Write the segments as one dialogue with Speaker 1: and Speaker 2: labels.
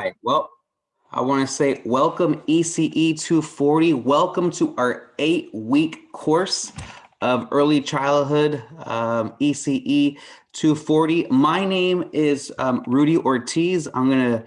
Speaker 1: right. Well, I want to say welcome ECE240. Welcome to our 8-week course of early childhood ECE 240. My name is Rudy Ortiz. I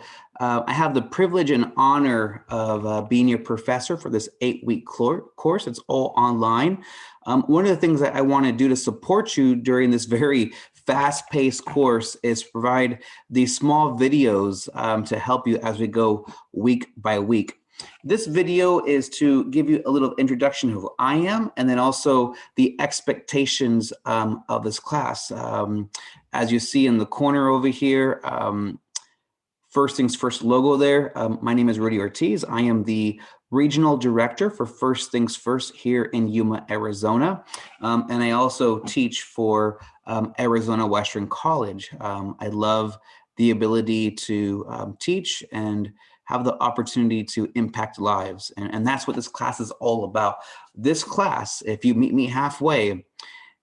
Speaker 1: have the privilege and honor of being your professor for this 8-week course. It's all online. One of the things that I want to do to support you during this very fast-paced course is provide these small videos to help you as we go week by week. This video is to give you a little introduction of who I am and then also the expectations of this class. As you see in the corner over here, First Things First logo there. My name is Rudy Ortiz. I am the Regional Director for First Things First here in Yuma, Arizona. And I also teach for Arizona Western College. I love the ability to teach and have the opportunity to impact lives. And that's what this class is all about. This class, if you meet me halfway,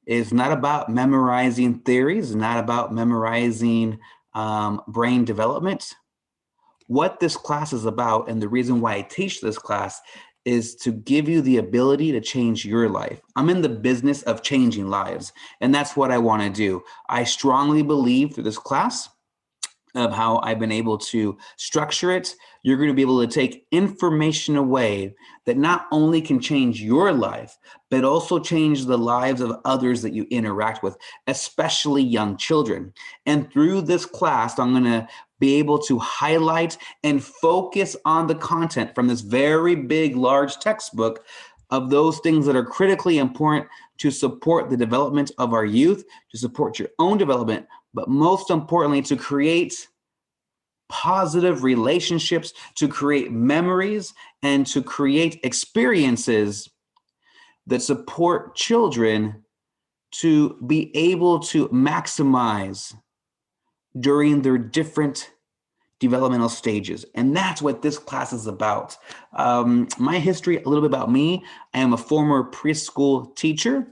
Speaker 1: is not about memorizing theories, not about memorizing brain development. What this class is about, and the reason why I teach this class, is to give you the ability to change your life. I'm in the business of changing lives, and that's what I want to do. I strongly believe through this class of how I've been able to structure it, you're going to be able to take information away that not only can change your life, but also change the lives of others that you interact with, especially young children. And through this class, I'm going to be able to highlight and focus on the content from this very big, large textbook of those things that are critically important to support the development of our youth, to support your own development, but most importantly, to create positive relationships, to create memories, and to create experiences that support children to be able to maximize during their different developmental stages. And that's what this class is about. My history, a little bit about me. I am a former preschool teacher.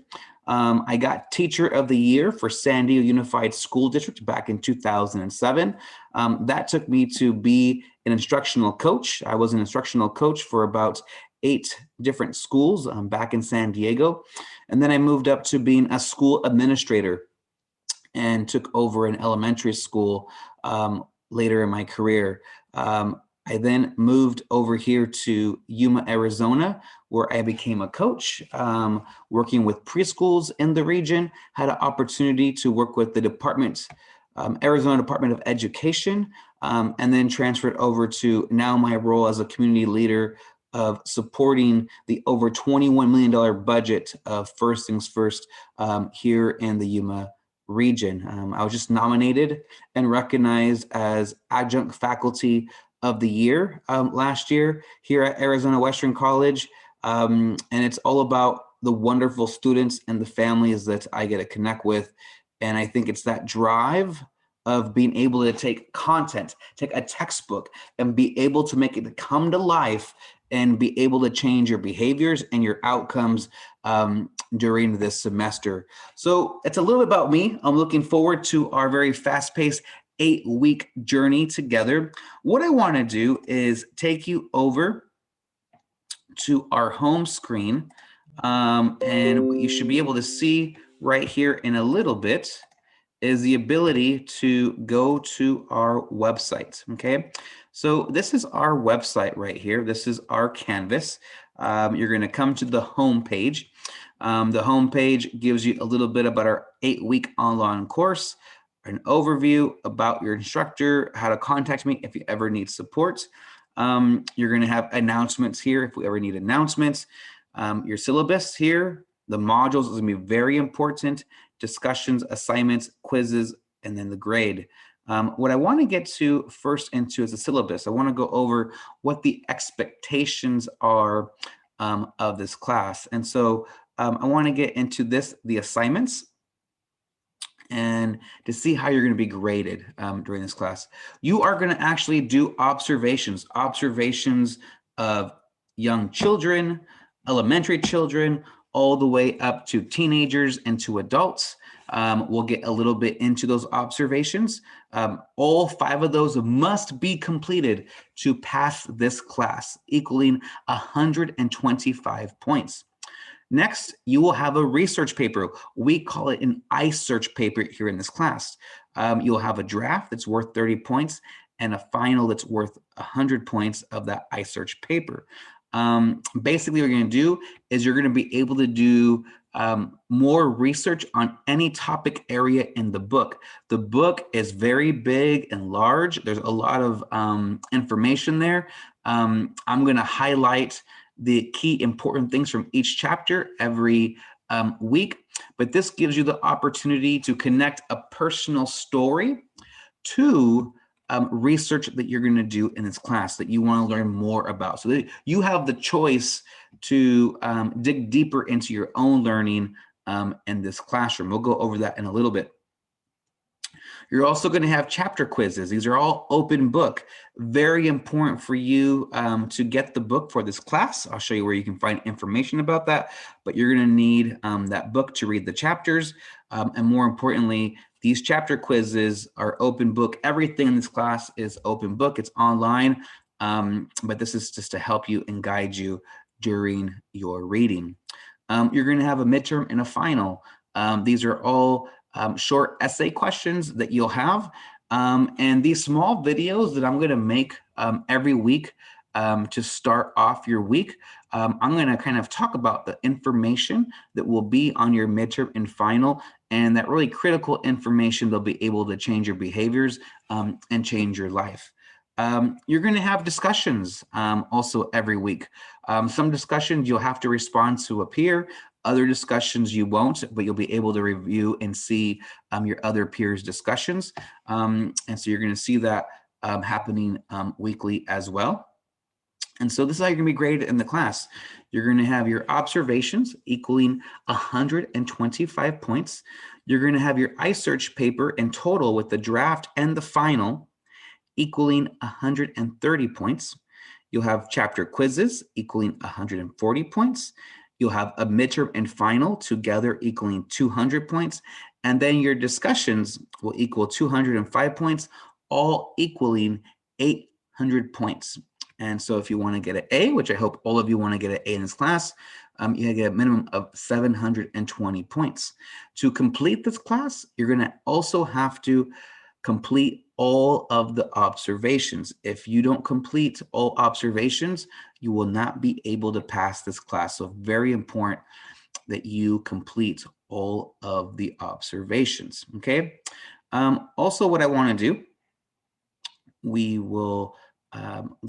Speaker 1: I got Teacher of the Year for San Diego Unified School District back in 2007. That took me to be an instructional coach. I was an instructional coach for about 8 different schools back in San Diego. And then I moved up to being a school administrator and took over an elementary school later in my career. I then moved over here to Yuma, Arizona, where I became a coach, working with preschools in the region, had an opportunity to work with the department, Arizona Department of Education, and then transferred over to now my role as a community leader of supporting the over $21 million budget of First Things First here in the Yuma region. I was just nominated and recognized as Adjunct Faculty of the Year last year here at Arizona Western College. And it's all about the wonderful students and the families that I get to connect with. And I think it's that drive of being able to take content, take a textbook, and be able to make it come to life and be able to change your behaviors and your outcomes during this semester. So it's a little bit about me. I'm looking forward to our very fast-paced 8-week journey together. What I want to do is take you over to our home screen, and what you should be able to see right here in a little bit is the ability to go to our website, okay? So this is our website right here. This is our canvas. You're gonna come to the home page. The home page gives you a little bit about our 8-week online course, an overview about your instructor, how to contact me if you ever need support. You're gonna have announcements here if we ever need announcements. Your syllabus here, the modules is gonna be very important, discussions, assignments, quizzes, and then the grade. What I wanna get to first into is the syllabus. I wanna go over what the expectations are of this class. And so I wanna get into this, the assignments, and to see how you're going to be graded during this class. You are going to actually do observations of young children, elementary children, all the way up to teenagers and to adults. we'll get a little bit into those observations. All 5 of those must be completed to pass this class, equaling 125 points. Next, you will have a research paper. We call it an iSearch paper here in this class. You'll have a draft that's worth 30 points and a final that's worth 100 points of that iSearch paper. Basically, what you're going to do is you're going to be able to do more research on any topic area in the book. The book is very big and large. There's a lot of information there. I'm going to highlight the key important things from each chapter every week, but this gives you the opportunity to connect a personal story to research that you're going to do in this class that you want to learn more about. So that you have the choice to dig deeper into your own learning in this classroom. We'll go over that in a little bit. You're also going to have chapter quizzes. These are all open book. Very important for you to get the book for this class. I'll show you where you can find information about that, but you're going to need that book to read the chapters. And more importantly, these chapter quizzes are open book. Everything in this class is open book. It's online, but this is just to help you and guide you during your reading. You're going to have a midterm and a final. These are all short essay questions that you'll have. And these small videos that I'm going to make every week to start off your week, I'm going to kind of talk about the information that will be on your midterm and final, and that really critical information that'll be able to change your behaviors and change your life. You're going to have discussions also every week. Some discussions you'll have to respond to a peer. Other discussions you won't, but you'll be able to review and see your other peers' discussions. And so you're going to see that happening weekly as well. And so this is how you're going to be graded in the class. You're going to have your observations equaling 125 points. You're going to have your iSearch paper in total with the draft and the final equaling 130 points. You'll have chapter quizzes equaling 140 points. You'll have a midterm and final together equaling 200 points. And then your discussions will equal 205 points, all equaling 800 points. And so if you want to get an A, which I hope all of you want to get an A in this class, you get a minimum of 720 points. To complete this class, you're going to also have to complete all of the observations. If you don't complete all observations, you will not be able to pass this class. So very important that you complete all of the observations, okay? Also, what I want to do, we will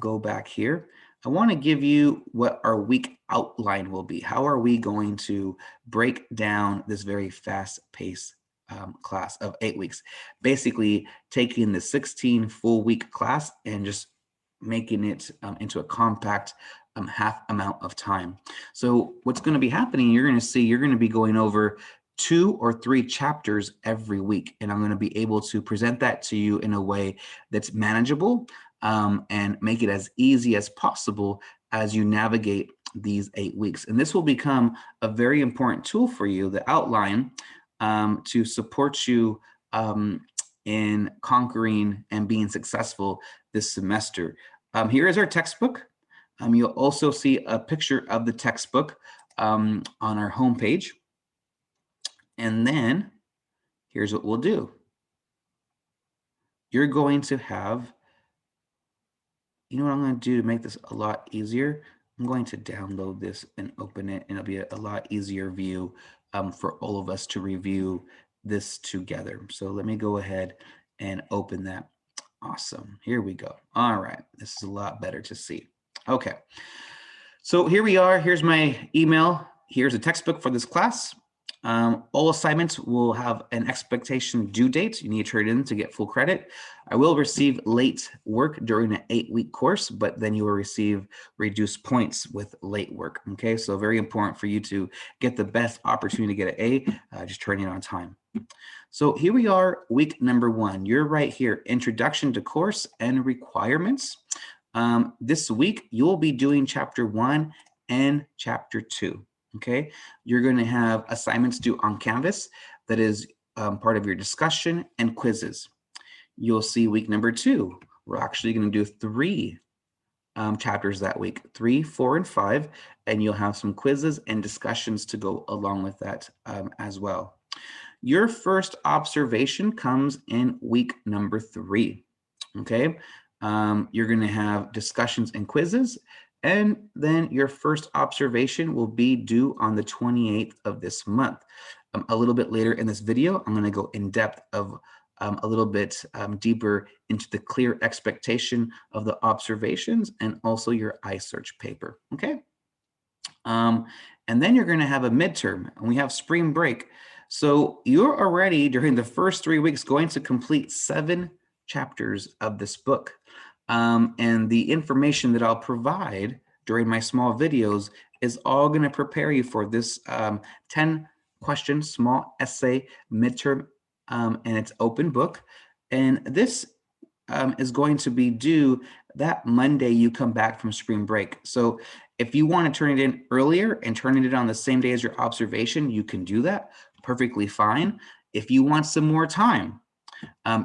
Speaker 1: go back here. I want to give you what our week outline will be. How are we going to break down this very fast-paced class of 8 weeks? Basically taking the 16 full week class and just making it into a compact half amount of time. So what's going to be happening, you're going to see, you're going to be going over 2 or 3 chapters every week, and I'm going to be able to present that to you in a way that's manageable and make it as easy as possible as you navigate these 8 weeks. And this will become a very important tool for you, the outline, to support you in conquering and being successful this semester. Here is our textbook. You'll also see a picture of the textbook on our homepage. And then here's what we'll do. You're going to have, you know what I'm going to do to make this a lot easier? I'm going to download this and open it, and it'll be a lot easier view for all of us to review this together. So let me go ahead and open that. Awesome. Here we go. All right. This is a lot better to see. Okay. So here we are. Here's my email. Here's a textbook for this class. All assignments will have an expectation due date. You need to turn it in to get full credit. I will receive late work during an 8-week course, but then you will receive reduced points with late work. Okay, so very important for you to get the best opportunity to get an A, just turn it on time. So here we are, week number 1. You're right here, Introduction to Course and Requirements. This week, you'll be doing Chapter 1 and Chapter 2. Okay, you're going to have assignments due on Canvas. That is part of your discussion and quizzes. You'll see week number 2, we're actually going to do 3 chapters that week, 3, 4, and 5, and you'll have some quizzes and discussions to go along with that as well. Your first observation comes in week number 3, okay? You're gonna have discussions and quizzes, and then your first observation will be due on the 28th of this month. A little bit later in this video, I'm gonna go in depth of a little bit deeper into the clear expectation of the observations and also your iSearch paper, okay? And then you're gonna have a midterm, and we have spring break. So you're already, during the first 3 weeks, going to complete 7 chapters of this book. And the information that I'll provide during my small videos is all gonna prepare you for this 10-question small essay midterm, and it's open book. And this is going to be due that Monday you come back from spring break. So if you want to turn it in earlier and turn it in on the same day as your observation, you can do that perfectly fine. If you want some more time,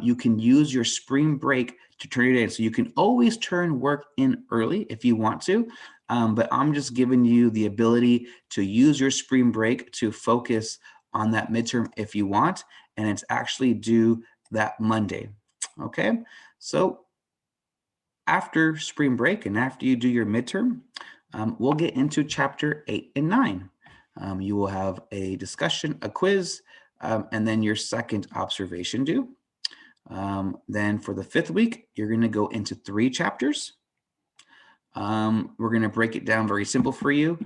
Speaker 1: you can use your spring break to turn it in. So you can always turn work in early if you want to, but I'm just giving you the ability to use your spring break to focus on that midterm if you want, and it's actually due that Monday, okay? So after spring break and after you do your midterm, we'll get into chapter 8 and 9. You will have a discussion, a quiz, and then your second observation due. Then for the 5th week, you're going to go into 3 chapters. We're going to break it down very simple for you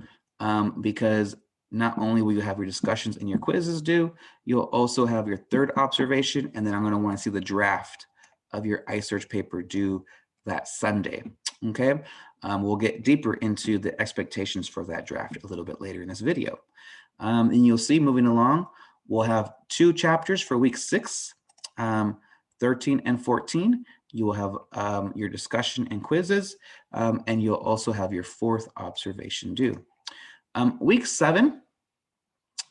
Speaker 1: because not only will you have your discussions and your quizzes due, you'll also have your 3rd observation, and then I'm going to want to see the draft of your iSearch paper due that Sunday, okay? We'll get deeper into the expectations for that draft a little bit later in this video. And you'll see moving along, we'll have 2 chapters for week 6, 13 and 14. You will have your discussion and quizzes, and you'll also have your 4th observation due. Week 7,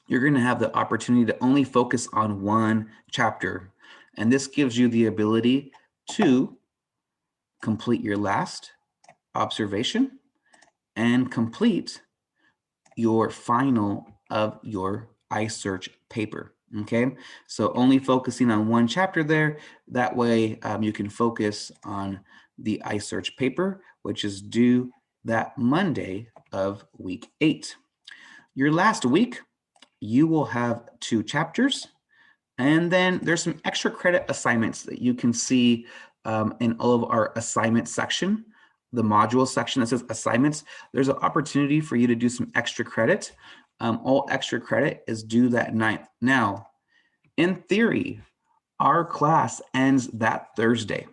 Speaker 1: you're going to have the opportunity to only focus on 1 chapter, and this gives you the ability to complete your last observation and complete your final of your iSearch paper, okay? So only focusing on 1 chapter there, that way you can focus on the iSearch paper, which is due that Monday of week 8. Your last week, you will have 2 chapters, and then there's some extra credit assignments that you can see in all of our assignment section, the module section that says assignments. There's an opportunity for you to do some extra credit. All extra credit is due that 9th. Now, in theory, our class ends that Thursday,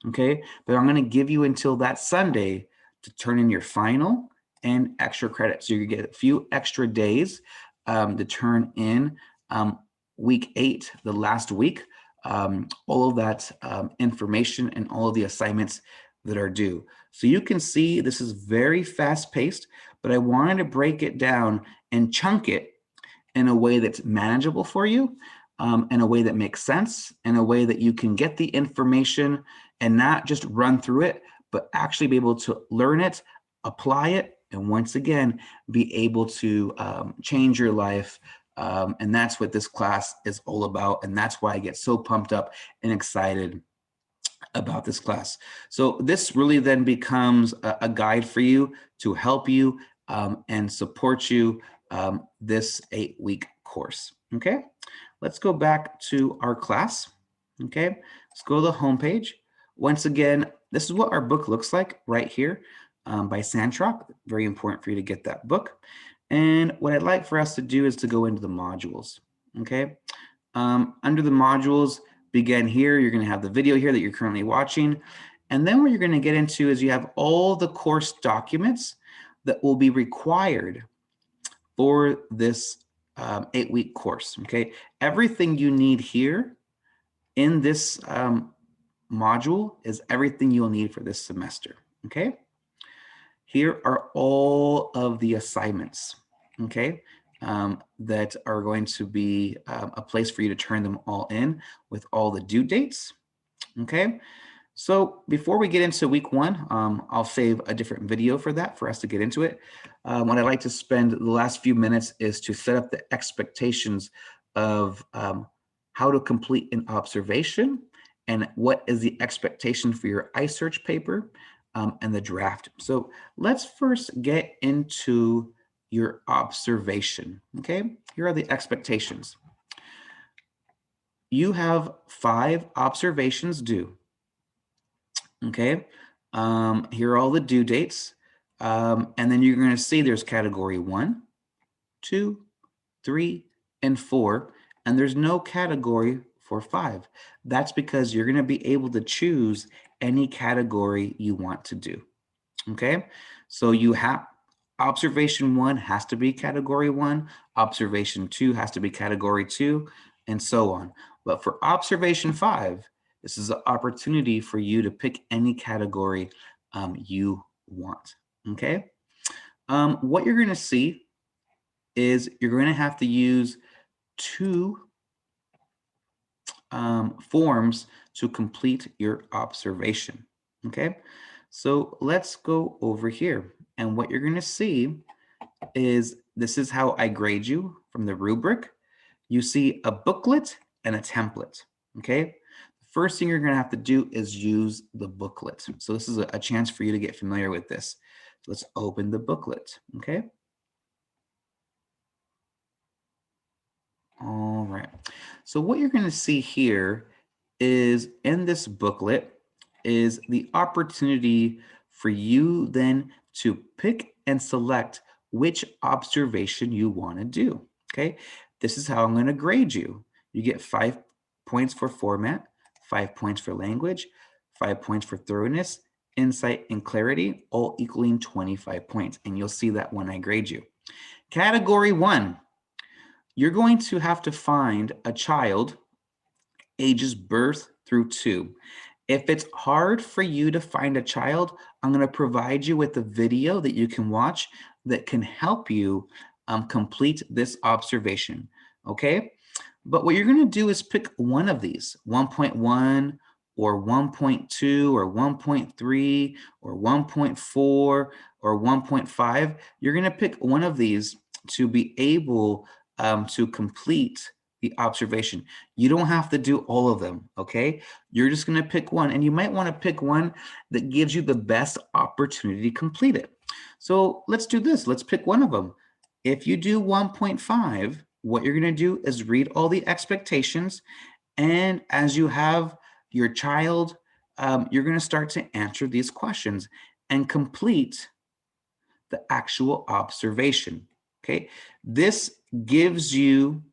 Speaker 1: okay? But I'm gonna give you until that Sunday to turn in your final and extra credit. So you get a few extra days to turn in week 8, the last week, all of that information and all of the assignments that are due. So you can see this is very fast paced, but I wanted to break it down and chunk it in a way that's manageable for you, in a way that makes sense, in a way that you can get the information and not just run through it, but actually be able to learn it, apply it, and once again, be able to change your life. And that's what this class is all about. And that's why I get so pumped up and excited about this class. So this really then becomes a guide for you to help you and support you this 8-week course. Okay, let's go back to our class. Okay, let's go to the home page. Once again, this is what our book looks like right here by Sandrock. Very important for you to get that book. And what I'd like for us to do is to go into the modules. Okay, under the modules, begin here. You're going to have the video here that you're currently watching. And then what you're going to get into is you have all the course documents that will be required for this 8-week course, okay? Everything you need here in this module is everything you'll need for this semester, okay? Here are all of the assignments, okay? that are going to be a place for you to turn them all in with all the due dates. Okay, so before we get into week one, I'll save a different video for that for us to get into it. What I'd like to spend the last few minutes is to set up the expectations of how to complete an observation and what is the expectation for your iSearch paper and the draft. So let's first get into your observation, okay? Here are the expectations. You have 5 observations due, okay? Here are all the due dates. And then you're gonna see there's category 1, 2, 3, and 4, and there's no category for 5. That's because you're gonna be able to choose any category you want to do, okay? So you have observation 1 has to be category 1, observation 2 has to be category 2, and so on. But for observation 5, this is an opportunity for you to pick any category you want, okay? What you're gonna see is you're going to have to use 2 forms to complete your observation, okay? So let's go over here. And what you're going to see is this is how I grade you from the rubric. You see a booklet and a template, okay? The first thing you're going to have to do is use the booklet. So this is a chance for you to get familiar with this. So let's open the booklet, okay? All right. So what you're going to see here is in this booklet is the opportunity for you then to pick and select which observation you want to do. Okay. This is how I'm going to grade you. You get 5 points for format, 5 points for language, 5 points for thoroughness, insight, and clarity, all equaling 25 points. And you'll see that when I grade you. Category 1. You're going to have to find a child ages birth through 2. If it's hard for you to find a child, I'm going to provide you with a video that you can watch that can help you complete this observation, okay? But what you're going to do is pick one of these, 1.1 or 1.2 or 1.3 or 1.4 or 1.5. You're going to pick one of these to be able to complete the observation. You don't have to do all of them, okay? You're just gonna pick one, and you might wanna pick one that gives you the best opportunity to complete it. So let's do this, let's pick one of them. If you do 1.5, what you're gonna do is read all the expectations, and as you have your child, you're gonna start to answer these questions and complete the actual observation, okay? This gives you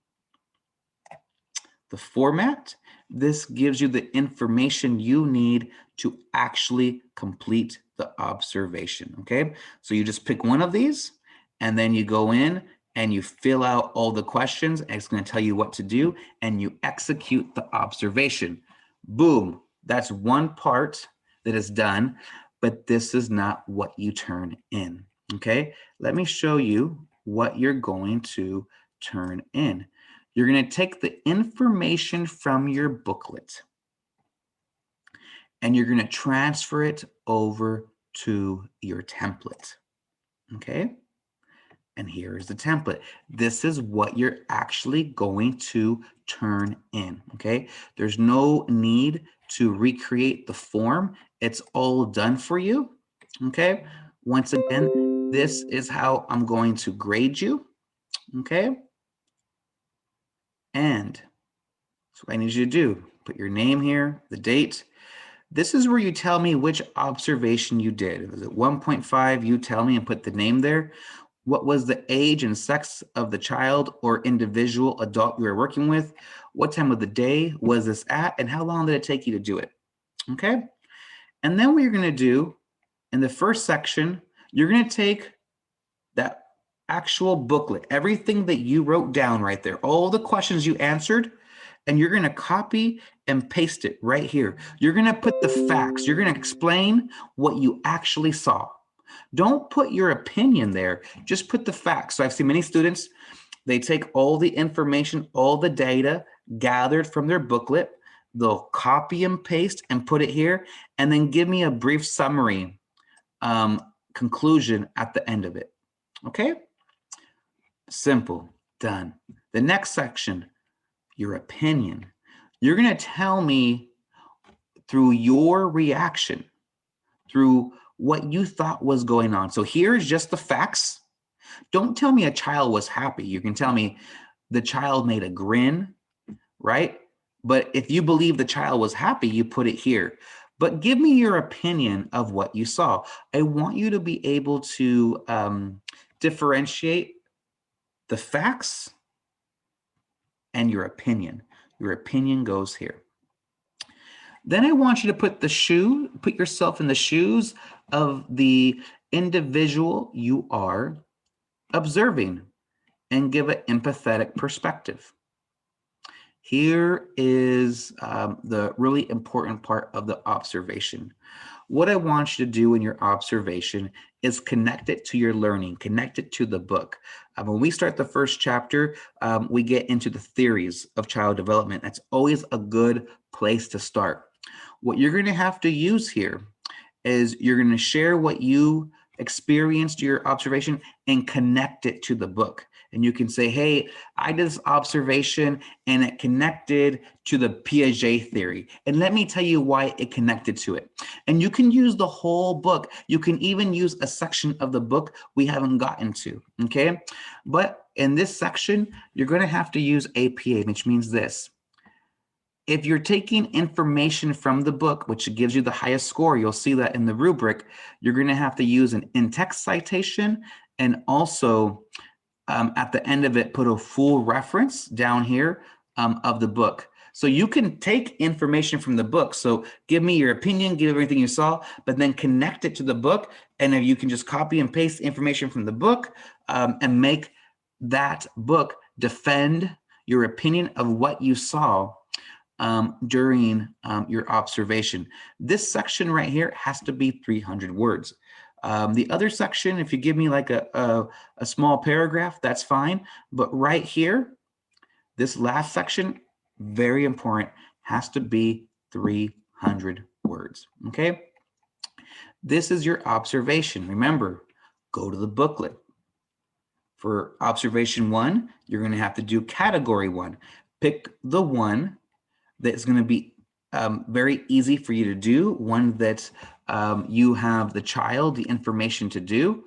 Speaker 1: the format. This gives you the information you need to actually complete the observation, okay? So you just pick one of these, and then you go in and you fill out all the questions, and it's gonna tell you what to do, and you execute the observation. Boom, that's one part that is done, but this is not what you turn in, okay? Let me show you what you're going to turn in. You're going to take the information from your booklet and you're going to transfer it over to your template, okay? And here is the template. This is what you're actually going to turn in, okay? There's no need to recreate the form. It's all done for you, okay? Once again, this is how I'm going to grade you, okay? And so what I need you to do, put your name here, the date. This is where you tell me which observation you did. Was it 1.5? You tell me and put the name there. What was the age and sex of the child or individual adult you were working with? What time of the day was this at? And how long did it take you to do it? Okay. And then what you're going to do in the first section, you're going to take that actual booklet, everything that you wrote down right there, all the questions you answered, and you're going to copy and paste it right here. You're going to put the facts. You're going to explain what you actually saw. Don't put your opinion there. Just put the facts. So I've seen many students, They take all the information, all the data gathered from their booklet, they'll copy and paste and put it here, and then give me a brief summary conclusion at the end of it. Okay? Simple, done. The next section, your opinion. You're going to tell me through your reaction, through what you thought was going on. So here's just the facts. Don't tell me a child was happy. You can tell me the child made a grin, right? But if you believe the child was happy, you put it here. But give me your opinion of what you saw. I want you to be able to differentiate the facts and your opinion. Your opinion goes here. Then I want you to put yourself in the shoes of the individual you are observing and give an empathetic perspective. Here is the really important part of the observation. What I want you to do in your observation is connect it to your learning, connect it to the book. When we start the first chapter, we get into the theories of child development. That's always a good place to start. What you're going to have to use here is you're going to share what you experienced, your observation, and connect it to the book. And you can say, hey, I did this observation and it connected to the Piaget theory. And let me tell you why it connected to it. And you can use the whole book. You can even use a section of the book we haven't gotten to, okay? But in this section, you're going to have to use APA, which means this. If you're taking information from the book, which gives you the highest score, you'll see that in the rubric, you're going to have to use an in-text citation and also at the end of it, put a full reference down here of the book. So you can take information from the book. So give me your opinion, give everything you saw, but then connect it to the book. And if you can just copy and paste information from the book and make that book defend your opinion of what you saw during your observation. This section right here has to be 300 words. The other section, if you give me like a small paragraph, that's fine. But right here, this last section, very important, has to be 300 words, okay? This is your observation. Remember, go to the booklet. For observation 1, you're going to have to do category 1. Pick the one that's going to be very easy for you to do, one that you have the child, the information to do.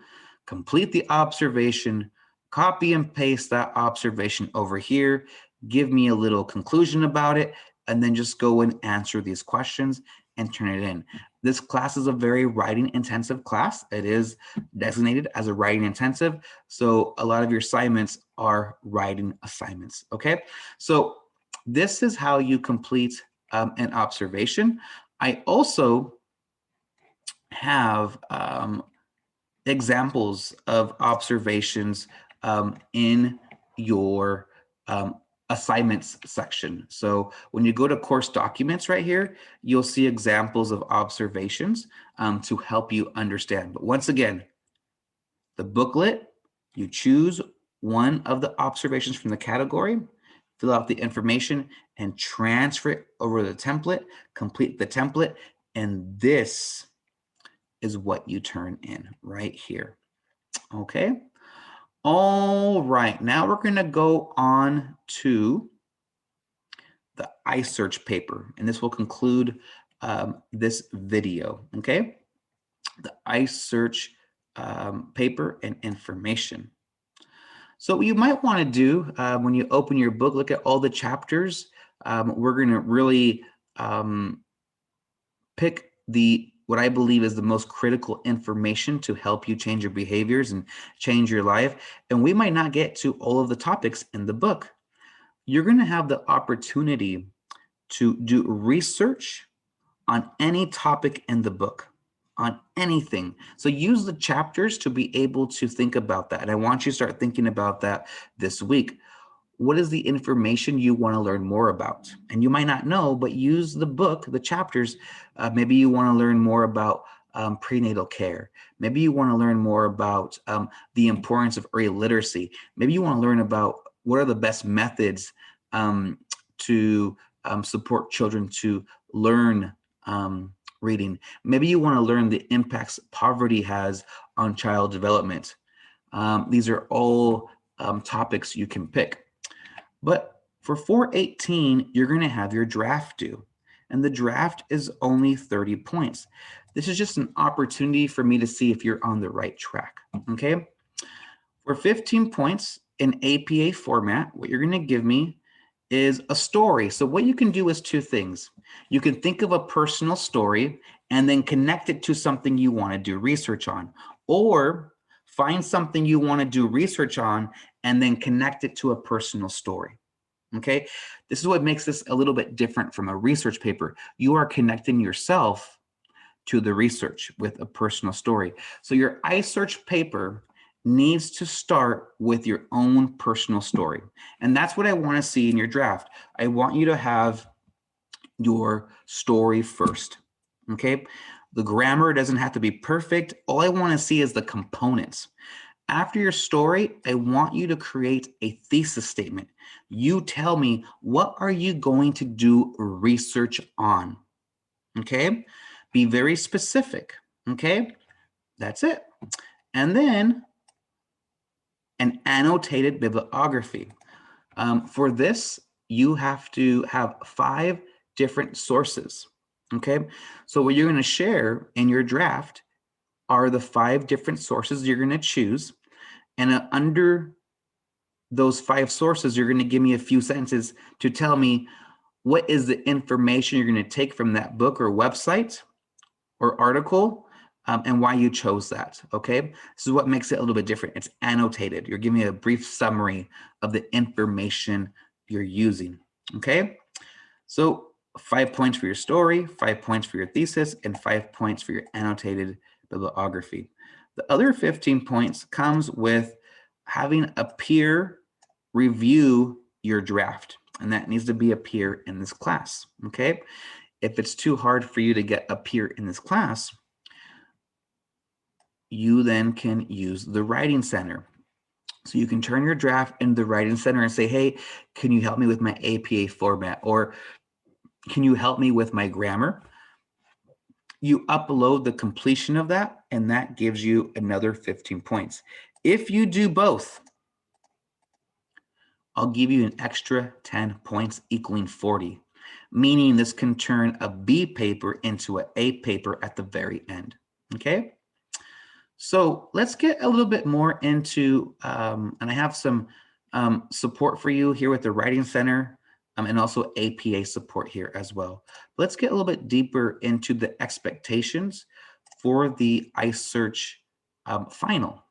Speaker 1: Complete the observation, copy and paste that observation over here, give me a little conclusion about it, and then just go and answer these questions and turn it in. This class is a very writing intensive class. It is designated as a writing intensive. So a lot of your assignments are writing assignments, okay? So this is how you complete an observation. I also have examples of observations in your assignments section. So when you go to course documents right here, you'll see examples of observations to help you understand. But once again, the booklet, you choose one of the observations from the category, fill out the information and transfer it over the template, complete the template, and this is what you turn in right here. Okay. All right. Now we're going to go on to the iSearch paper, and this will conclude this video. Okay. The iSearch paper and information. So what you might want to do when you open your book, look at all the chapters. We're going to really pick what I believe is the most critical information to help you change your behaviors and change your life. And we might not get to all of the topics in the book. You're going to have the opportunity to do research on any topic in the book, on anything. So use the chapters to be able to think about that. And I want you to start thinking about that this week. What is the information you want to learn more about? And you might not know, but use the book, the chapters. Maybe you want to learn more about prenatal care. Maybe you want to learn more about the importance of early literacy. Maybe you want to learn about what are the best methods to support children to learn reading. Maybe you want to learn the impacts poverty has on child development. These are all topics you can pick. But for 418, you're going to have your draft due. And the draft is only 30 points. This is just an opportunity for me to see if you're on the right track, okay? For 15 points in APA format, what you're going to give me is a story. So what you can do is two things. You can think of a personal story and then connect it to something you want to do research on, or find something you want to do research on and then connect it to a personal story. Okay, this is what makes this a little bit different from a research paper. You are connecting yourself to the research with a personal story. So your iSearch paper needs to start with your own personal story. And that's what I want to see in your draft. I want you to have your story first, okay? The grammar doesn't have to be perfect. All I want to see is the components. After your story, I want you to create a thesis statement. You tell me, what are you going to do research on? Okay? Be very specific, okay? That's it. And then an annotated bibliography. For this, you have to have 5 different sources, okay? So what you're going to share in your draft are the 5 different sources you're going to choose. And under those 5 sources, you're going to give me a few sentences to tell me what is the information you're going to take from that book or website or article, and why you chose that, okay? This is what makes it a little bit different. It's annotated. You're giving me a brief summary of the information you're using, okay? So 5 points for your story, 5 points for your thesis, and 5 points for your annotated bibliography. The other 15 points comes with having a peer review your draft, and that needs to be a peer in this class, okay? If it's too hard for you to get a peer in this class, you then can use the Writing Center. So you can turn your draft into the Writing Center and say, hey, can you help me with my APA format? Or can you help me with my grammar? You upload the completion of that, and that gives you another 15 points. If you do both, I'll give you an extra 10 points equaling 40, meaning this can turn a B paper into an A paper at the very end, okay? So let's get a little bit more into, and I have some support for you here with the Writing Center and also APA support here as well. Let's get a little bit deeper into the expectations for the iSearch final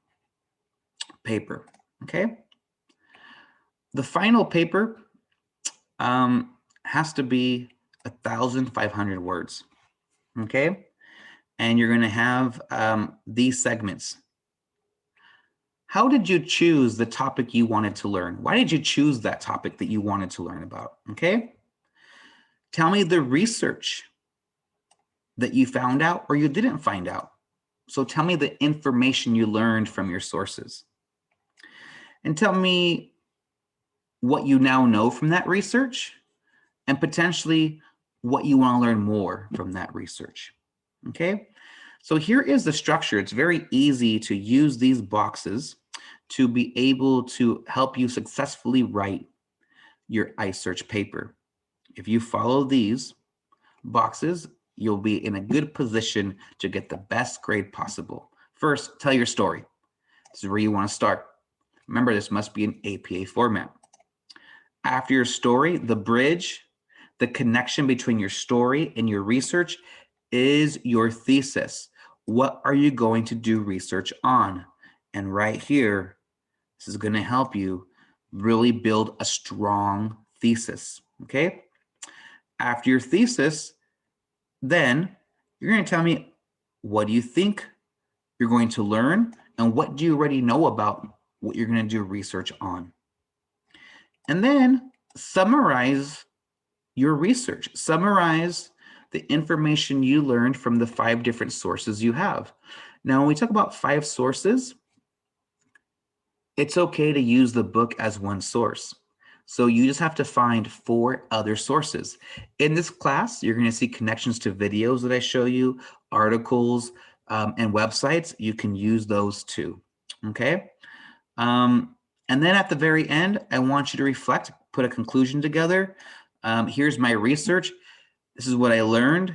Speaker 1: paper, okay? The final paper has to be 1,500 words, okay? And you're going to have these segments. How did you choose the topic you wanted to learn? Why did you choose that topic that you wanted to learn about? Okay. Tell me the research that you found out or you didn't find out. So tell me the information you learned from your sources. And tell me what you now know from that research and potentially what you want to learn more from that research. Okay. So here is the structure. It's very easy to use these boxes to be able to help you successfully write your iSearch paper. If you follow these boxes, you'll be in a good position to get the best grade possible. First, tell your story. This is where you want to start. Remember, this must be an APA format. After your story, the bridge, the connection between your story and your research is your thesis. What are you going to do research on? And right here, this is going to help you really build a strong thesis, okay? After your thesis, then you're going to tell me, what do you think you're going to learn? And what do you already know about what you're going to do research on? And then summarize your research. Summarize the information you learned from the 5 different sources you have. Now, when we talk about 5 sources, It's okay to use the book as one source. So you just have to find 4 other sources. In this class, you're going to see connections to videos that I show you, articles, and websites. You can use those too. Okay. And then at the very end, I want you to reflect, put a conclusion together. Here's my research. This is what I learned.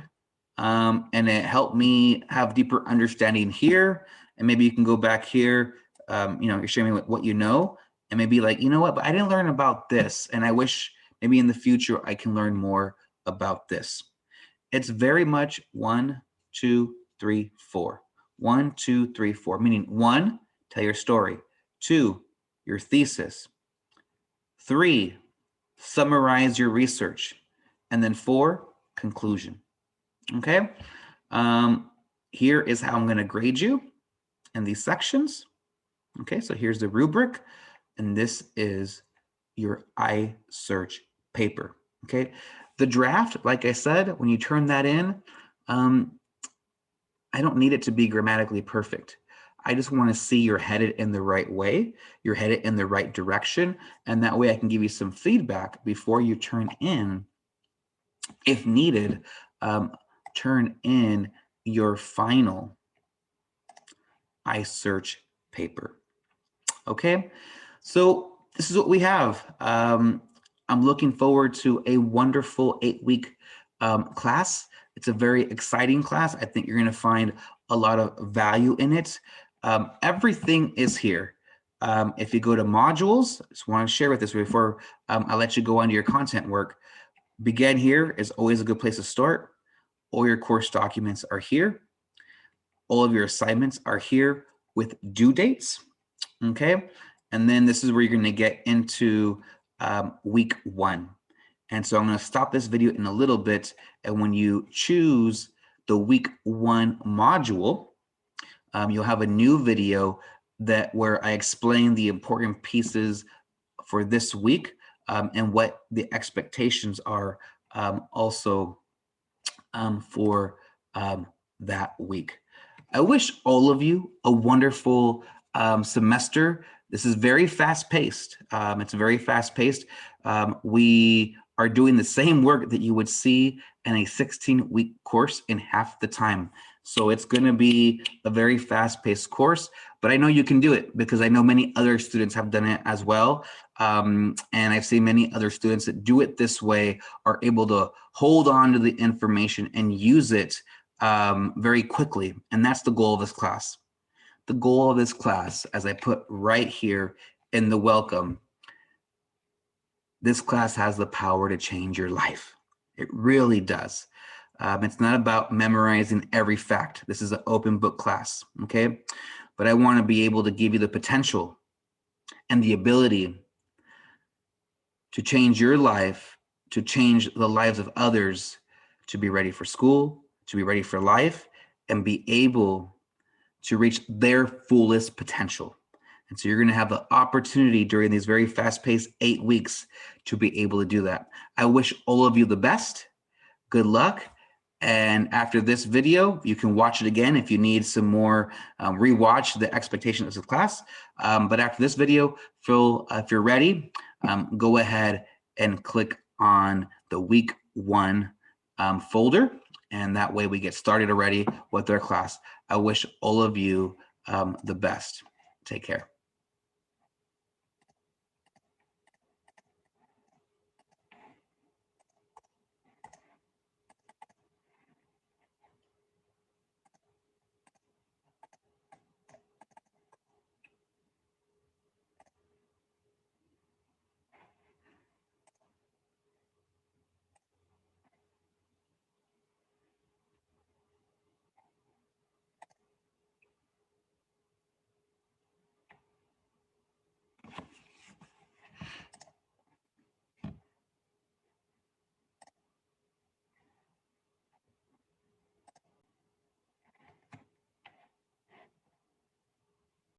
Speaker 1: And it helped me have deeper understanding here. And maybe you can go back here. You're sharing me what you know, and maybe like, you know what, but I didn't learn about this. And I wish maybe in the future I can learn more about this. It's very much 1, 2, 3, 4. 1, 2, 3, 4. Meaning 1, tell your story. 2, your thesis. 3, summarize your research. And then 4, conclusion. Okay. Here is how I'm going to grade you in these sections. Okay, so here's the rubric, and this is your iSearch paper. Okay, the draft, like I said, when you turn that in, I don't need it to be grammatically perfect. I just want to see you're headed in the right way, you're headed in the right direction, and that way I can give you some feedback before you turn in, if needed, turn in your final iSearch paper. Okay, so this is what we have. I'm looking forward to a wonderful 8-week class. It's a very exciting class. I think you're going to find a lot of value in it. Everything is here. If you go to modules, I just want to share with this before I let you go on to your content work. Begin here is always a good place to start. All your course documents are here. All of your assignments are here with due dates. Okay, and then this is where you're going to get into week 1. And so I'm going to stop this video in a little bit, and when you choose the week 1 module, you'll have a new video where I explain the important pieces for this week and what the expectations are also for that week. I wish all of you a wonderful semester. This is very fast-paced. It's very fast-paced. We are doing the same work that you would see in a 16-week course in half the time. So it's going to be a very fast-paced course, but I know you can do it because I know many other students have done it as well. And I've seen many other students that do it this way are able to hold on to the information and use it very quickly. And that's the goal of this class. The goal of this class, as I put right here in the welcome, this class has the power to change your life. It really does. It's not about memorizing every fact. This is an open book class, okay? But I want to be able to give you the potential and the ability to change your life, to change the lives of others, to be ready for school, to be ready for life, and be able to reach their fullest potential. And so you're going to have the opportunity during these very fast-paced 8 weeks to be able to do that. I wish all of you the best. Good luck. And after this video, you can watch it again if you need some more, rewatch the expectations of the class. But after this video, if you're ready, go ahead and click on the week 1 folder. And that way we get started already with our class. I wish all of you the best. Take care.